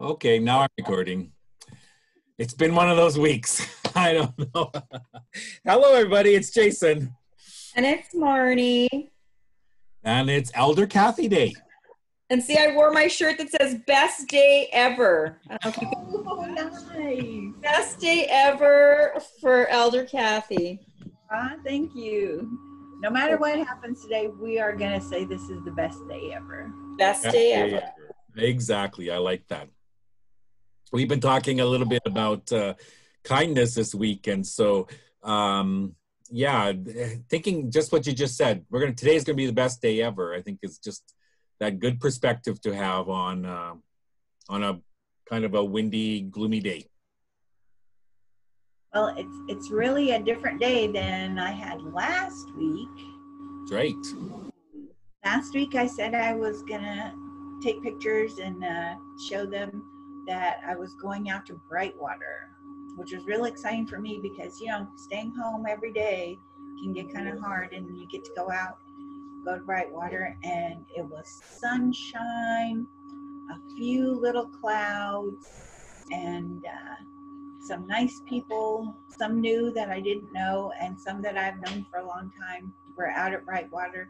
Okay, now I'm recording. It's been one of those weeks. I don't know. Hello, everybody. It's Jason. And it's Marnie. And it's Elder Kathy Day. And see, I wore my shirt that says best day ever. I don't know if you Oh, nice. Best day ever for Elder Kathy. Thank you. No matter what happens today, we are going to say this is the best day ever. Best day ever. Exactly. I like that. We've been talking a little bit about kindness this week. And so, thinking just what you just said, today's going to be the best day ever. I think it's just that good perspective to have on a kind of a windy, gloomy day. Well, it's really a different day than I had last week. Great. Last week I said I was gonna take pictures and show them that I was going out to Brightwater, which was really exciting for me because, you know, staying home every day can get kind of hard, and you get to go to Brightwater, and it was sunshine, a few little clouds, and some nice people, some new that I didn't know, and some that I've known for a long time were out at Brightwater.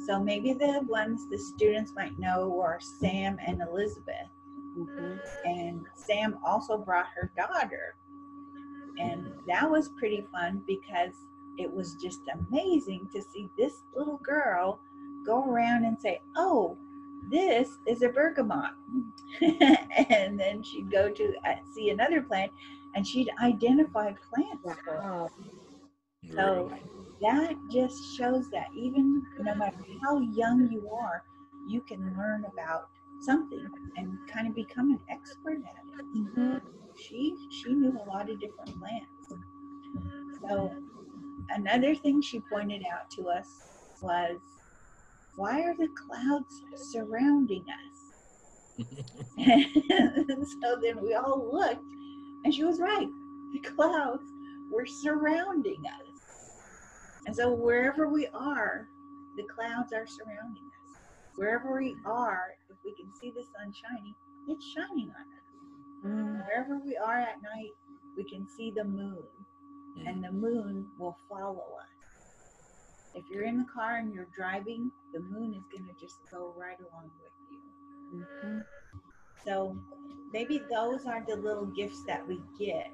So maybe the ones the students might know are Sam and Elizabeth. Mm-hmm. And Sam also brought her daughter. And that was pretty fun because it was just amazing to see this little girl go around and say, "Oh, this is a bergamot." And then she'd go to see another plant and she'd identify plants for us. So that just shows that even no matter how young you are, you can learn about something and kind of become an expert at it. Mm-hmm. She knew a lot of different plants. So another thing she pointed out to us was, why are the clouds surrounding us? And so then we all looked, and she was right. The clouds were surrounding us. And so wherever we are, the clouds are surrounding us. Wherever we are, if we can see the sun shining, it's shining on us. Wherever we are at night, we can see the moon, and the moon will follow us. If you're in the car and you're driving, the moon is going to just go right along with you. Mm-hmm. So maybe those are the little gifts that we get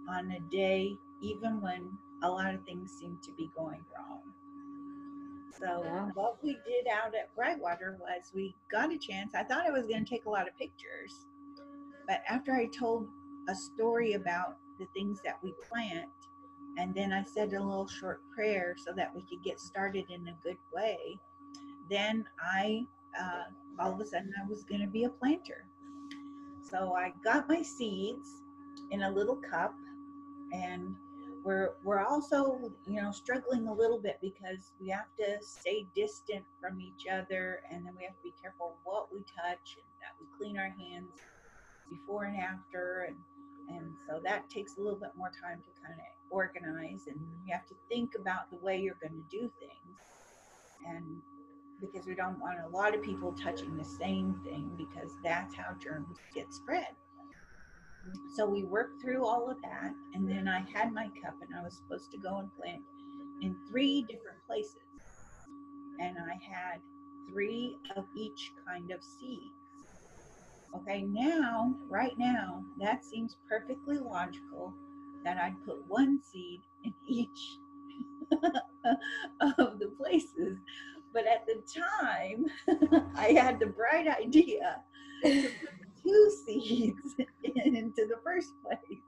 on a day, even when a lot of things seem to be going wrong. So what we did out at Brightwater was we got a chance. I thought I was going to take a lot of pictures, but after I told a story about the things that we plant, and then I said a little short prayer so that we could get started in a good way, then I all of a sudden I was going to be a planter. So I got my seeds in a little cup, and we're also, you know, struggling a little bit because we have to stay distant from each other, and then we have to be careful what we touch and that we clean our hands before and after, and so that takes a little bit more time to kind of organize, and you have to think about the way you're going to do things, and because we don't want a lot of people touching the same thing, because that's how germs get spread. So we worked through all of that, and then I had my cup, and I was supposed to go and plant in 3 different places, and I had 3 of each kind of seeds. Okay, right now, that seems perfectly logical that I'd put 1 seed in each of the places. But at the time, I had the bright idea to put 2 seeds into the first place.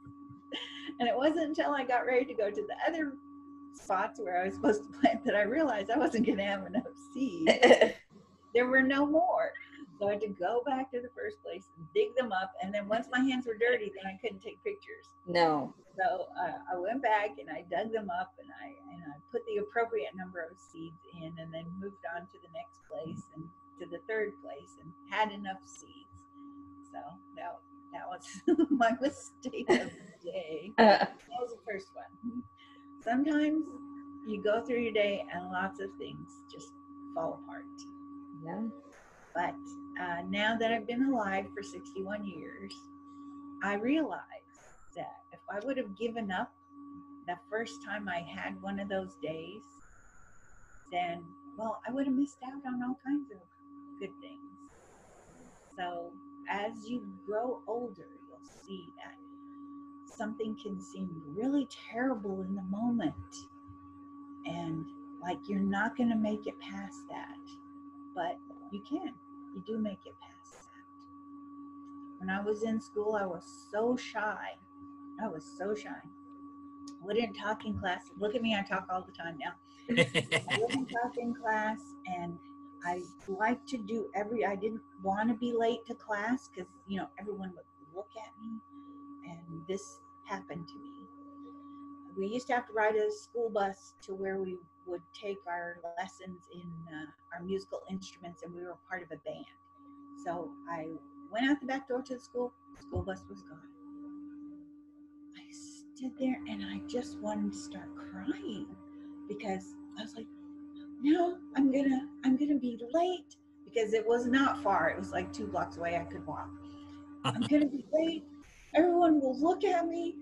And it wasn't until I got ready to go to the other spots where I was supposed to plant that I realized I wasn't going to have enough seeds. There were no more. So I had to go back to the first place and dig them up. And then once my hands were dirty, then I couldn't take pictures. No. So I went back and I dug them up, and I put the appropriate number of seeds in, and then moved on to the next place and to the third place, and had enough seeds. So that was my mistake of the day. That was the first one. Sometimes you go through your day and lots of things just fall apart. Yeah. But now that I've been alive for 61 years, I realize that if I would have given up the first time I had one of those days, then, well, I would have missed out on all kinds of good things. So as you grow older, you'll see that something can seem really terrible in the moment, and like you're not going to make it past that, but you can. You do make it past that. When I was in school, I was so shy. I was so shy. I wouldn't talk in class. Look at me, I talk all the time now. I wouldn't talk in class, and I like to do I didn't want to be late to class because, everyone would look at me, and this happened to me. We used to have to ride a school bus to where we would take our lessons in our musical instruments, and we were part of a band. So I went out the back door to the school bus was gone. I stood there and I just wanted to start crying because I was like, no, I'm gonna be late, because it was not far. It was like 2 blocks away. I could walk. I'm gonna be late. Everyone will look at me.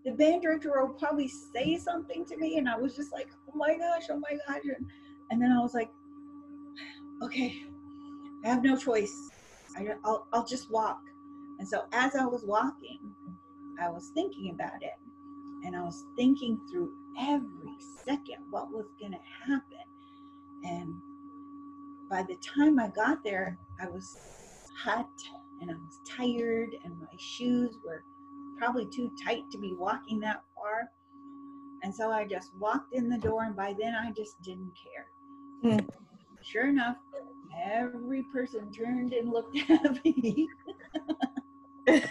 The band director will probably say something to me, and I was just like, oh my gosh. And then I was like, okay, I have no choice. I'll just walk. And so as I was walking, I was thinking about it, and I was thinking through every second what was gonna happen. And by the time I got there, I was hot and I was tired, and my shoes were probably too tight to be walking that far. And so I just walked in the door, and by then I just didn't care. Sure enough, every person turned and looked at me. And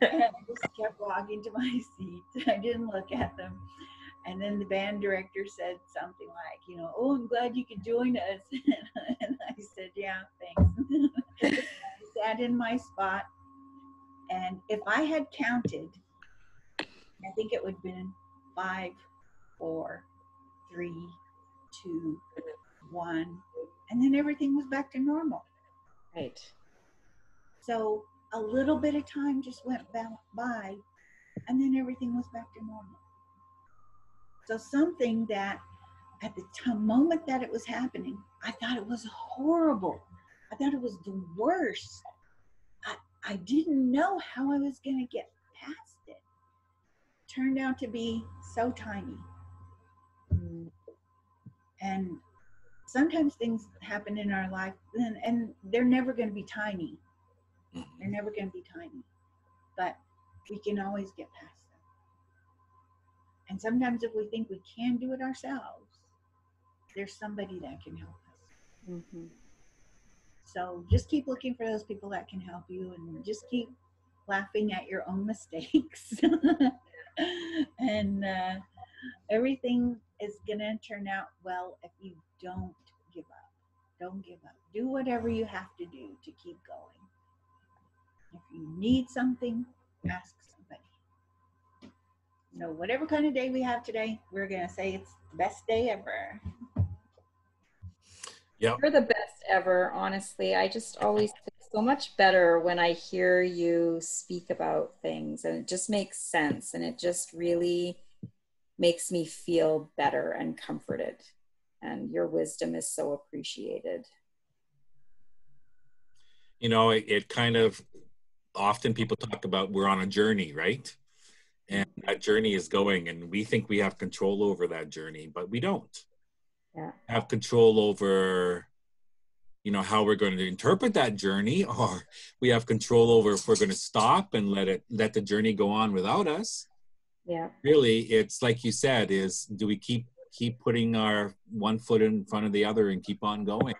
I just kept walking to my seat. I didn't look at them. And then the band director said something like, oh, I'm glad you could join us. And I said, yeah, thanks. I sat in my spot. And if I had counted, I think it would have been 5, 4, 3, 2, 1. And then everything was back to normal. Right. So a little bit of time just went by, and then everything was back to normal. So something that at the moment that it was happening, I thought it was horrible. I thought it was the worst. I didn't know how I was going to get past it. Turned out to be so tiny. And sometimes things happen in our life, and they're never going to be tiny. They're never going to be tiny. But we can always get past them. And sometimes if we think we can do it ourselves, there's somebody that can help us. Mm-hmm. So just keep looking for those people that can help you, and just keep laughing at your own mistakes. And everything is going to turn out well if you don't give up. Don't give up. Do whatever you have to do to keep going. If you need something, ask somebody. So whatever kind of day we have today, we're going to say it's the best day ever. Yep. You're the best ever, honestly. I just always feel so much better when I hear you speak about things, and it just makes sense, and it just really makes me feel better and comforted. And your wisdom is so appreciated. It kind of, often people talk about we're on a journey, right? And that journey is going, and we think we have control over that journey, but we don't. Yeah. Have control over, how we're going to interpret that journey, or we have control over if we're going to stop and let the journey go on without us. Yeah. Really, it's like you said, is do we keep putting our one foot in front of the other and keep on going?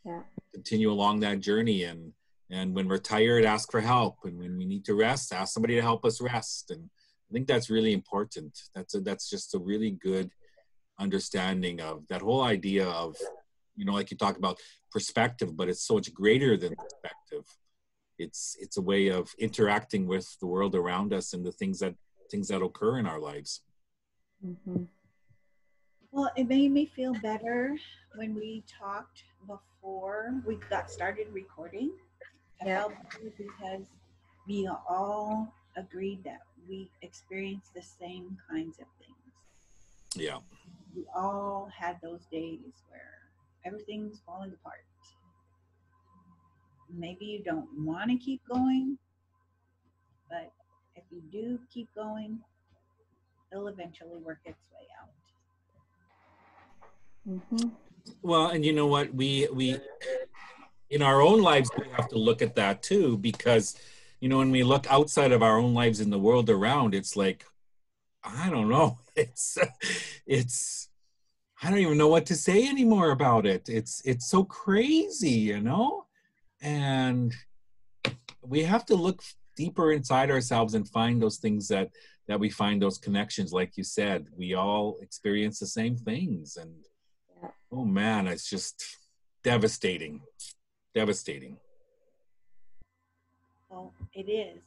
Yeah. Continue along that journey, and when we're tired, ask for help, and when we need to rest, ask somebody to help us rest. And I think that's really important. That's just a really good understanding of that whole idea of, like you talk about perspective, but it's so much greater than perspective. It's a way of interacting with the world around us and the things that occur in our lives. Mm-hmm. Well, it made me feel better when we talked before we got started recording. I Yeah. felt good because we all agreed that we experienced the same kinds of things. Yeah. We all had those days where everything's falling apart. Maybe you don't want to keep going, but if you do keep going, it'll eventually work its way out. Mm-hmm. Well, and you know what? We in our own lives we have to look at that too, because when we look outside of our own lives in the world around, it's like, I don't know. It's I don't even know what to say anymore about it. It's so crazy. And we have to look deeper inside ourselves and find those things that we find those connections. Like you said, we all experience the same things, and Yeah. oh man, it's just devastating. Well, it is.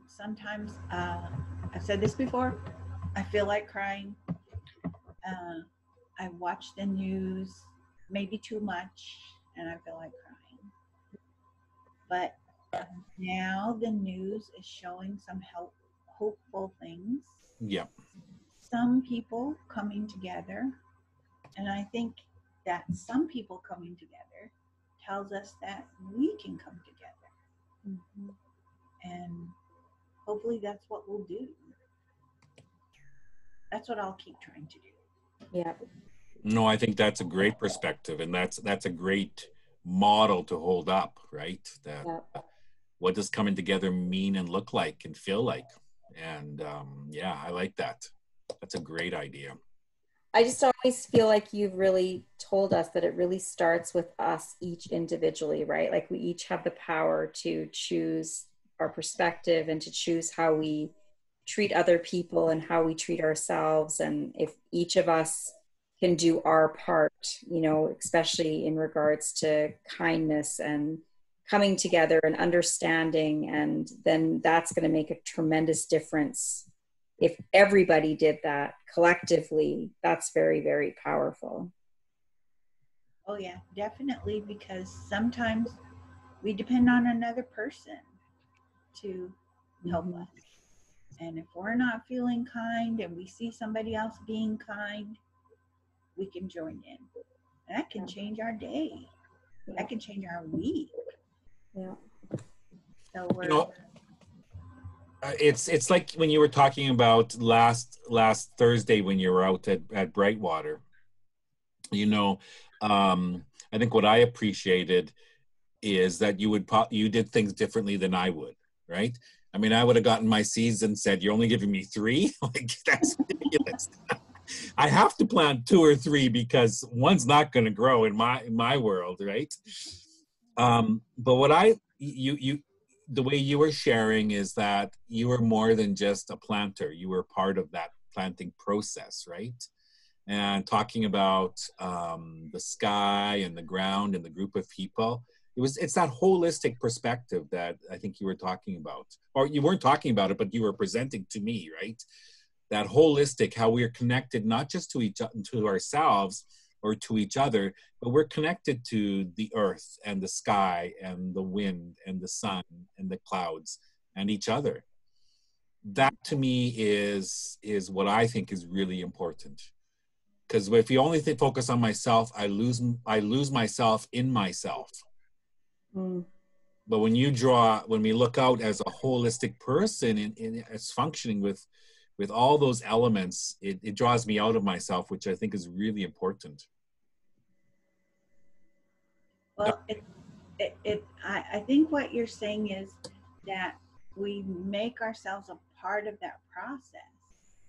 Sometimes, I've said this before, I feel like crying. I watch the news maybe too much and I feel like crying. But now the news is showing some hopeful things. Yeah. Some people coming together. And I think that some people coming together tells us that we can come together. Mm-hmm. And hopefully that's what we'll do. That's what I'll keep trying to do. Yeah. No, I think that's a great perspective, and that's a great model to hold up, right? That Yeah. what does coming together mean and look like and feel like? And yeah, I like that. That's a great idea. I just always feel like you've really told us that it really starts with us each individually, right? Like we each have the power to choose our perspective and to choose how we treat other people and how we treat ourselves. And if each of us can do our part, especially in regards to kindness and coming together and understanding, and then that's going to make a tremendous difference. If everybody did that collectively, that's very, very powerful. Oh, yeah, definitely. Because sometimes we depend on another person to help Mm-hmm. us. And if we're not feeling kind and we see somebody else being kind, we can join in. And that can change our day. Yeah. That can change our week. Yeah. So it's like when you were talking about last Thursday when you were out at Brightwater. I think what I appreciated is that you did things differently than I would, right? I mean, I would have gotten my seeds and said, "You're only giving me 3?" Like, that's ridiculous. I have to plant 2 or 3 because one's not going to grow in my world, right? But what the way you were sharing is that you were more than just a planter. You were part of that planting process, right? And talking about the sky and the ground and the group of people. It's that holistic perspective that I think you were talking about, or you weren't talking about it, but you were presenting to me, right? That holistic, how we are connected not just to ourselves or to each other, but we're connected to the earth and the sky and the wind and the sun and the clouds and each other. That to me is what I think is really important. Because if you only focus on myself, I lose myself in myself. Mm. But when we look out as a holistic person and it's functioning with all those elements, it draws me out of myself, which I think is really important. well, I think what you're saying is that we make ourselves a part of that process.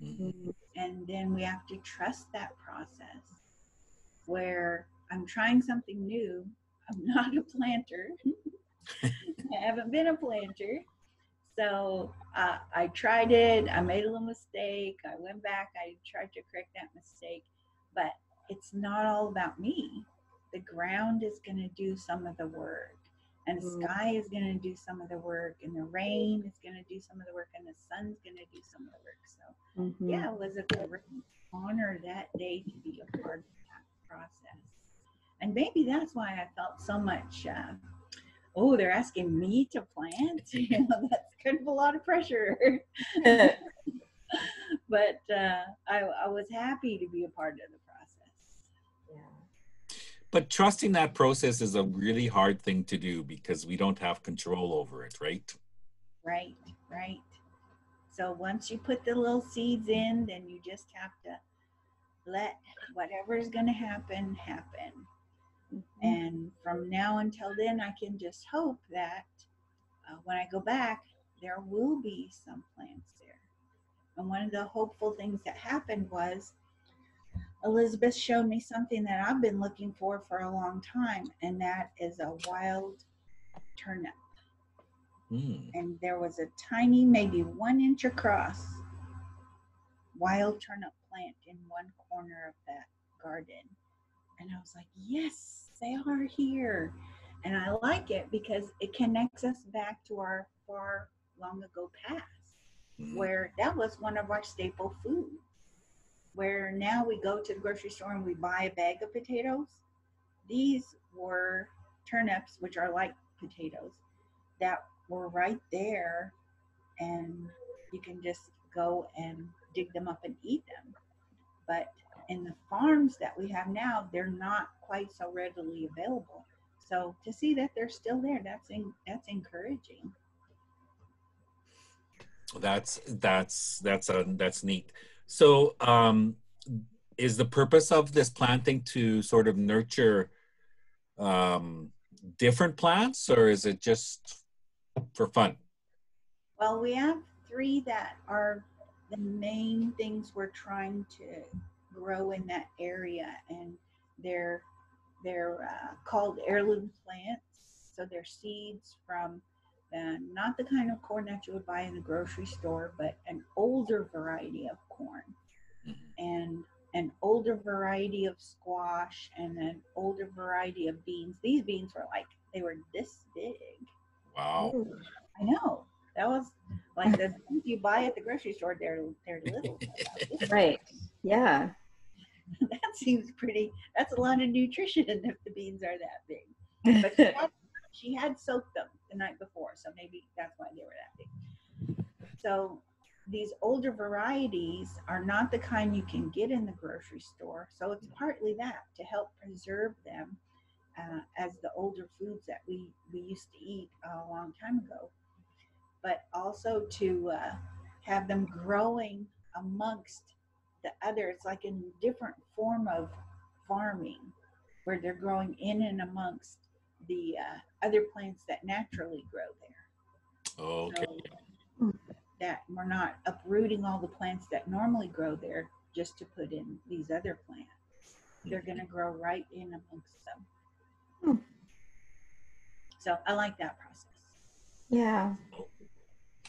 Mm-hmm. And then we have to trust that process where I'm trying something new. I'm not a planter. I haven't been a planter. So I tried it. I made a little mistake. I went back. I tried to correct that mistake. But it's not all about me. The ground is going to do some of the work. And the sky is going to do some of the work. And the rain is going to do some of the work. And the sun's going to do some of the work. So, Mm-hmm. yeah, it was a great honor that day to be a part of that process. And maybe that's why I felt so much, oh, they're asking me to plant? You know, that's kind of a lot of pressure. But I was happy to be a part of the process. Yeah. But trusting that process is a really hard thing to do because we don't have control over it, right? Right, right. So once you put the little seeds in, then you just have to let whatever is going to happen, happen. Mm-hmm. And from now until then, I can just hope that when I go back, there will be some plants there. And one of the hopeful things that happened was Elizabeth showed me something that I've been looking for a long time, and that is a wild turnip. And there was a tiny, maybe 1 inch across, wild turnip plant in one corner of that garden. And I was like, yes, they are here. And I like it because it connects us back to our far long ago past, where that was one of our staple foods. Where now we go to the grocery store and we buy a bag of potatoes. These were turnips, which are like potatoes, that were right there, and you can just go and dig them up and eat them. But in the farms that we have now, they're not quite so readily available. So to see that they're still there, that's encouraging. That's neat. So is the purpose of this planting to sort of nurture different plants, or is it just for fun? Well, we have 3 that are the main things we're trying to grow in that area, and they're called heirloom plants. So they're seeds from not the kind of corn that you would buy in the grocery store, but an older variety of corn, and an older variety of squash, and an older variety of beans. These beans were they were this big. Wow. I know. That was like the things you buy at the grocery store, they're little. Right. Yeah. That seems pretty, that's a lot of nutrition if the beans are that big. But she had soaked them the night before, so maybe that's why they were that big. So these older varieties are not the kind you can get in the grocery store. So it's partly that, to help preserve them as the older foods that we used to eat a long time ago. But also to have them growing amongst the others, like in a different form of farming, where they're growing in and amongst the other plants that naturally grow there. Okay. So that we're not uprooting all the plants that normally grow there just to put in these other plants. They're going to grow right in amongst them. So I like that process. Yeah.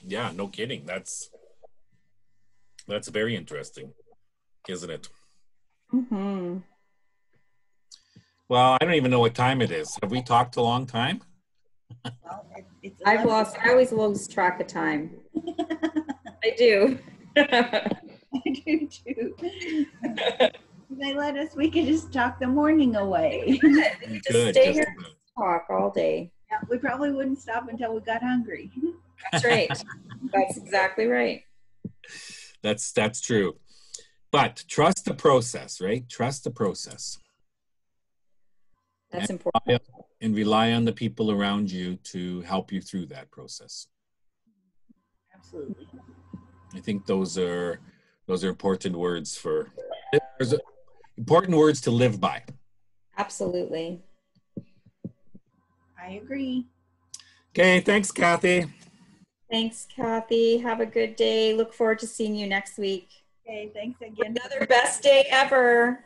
Yeah, no kidding. That's very interesting, isn't it? Mm-hmm. Well, I don't even know what time it is. Have we talked a long time? Well, I always lose track of time. I do. I do too. They let us, we could just talk the morning away. We just stay here and talk all day. Yeah, we probably wouldn't stop until we got hungry. That's right. That's exactly right. That's true. But trust the process, right? Trust the process. That's important. And rely on the people around you to help you through that process. Absolutely. I think those are important words important words to live by. Absolutely. I agree. Okay, thanks, Kathy. Thanks, Kathy. Have a good day. Look forward to seeing you next week. Okay, thanks again. Another best day ever.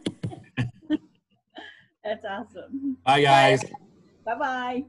That's awesome. Bye, guys. Bye-bye.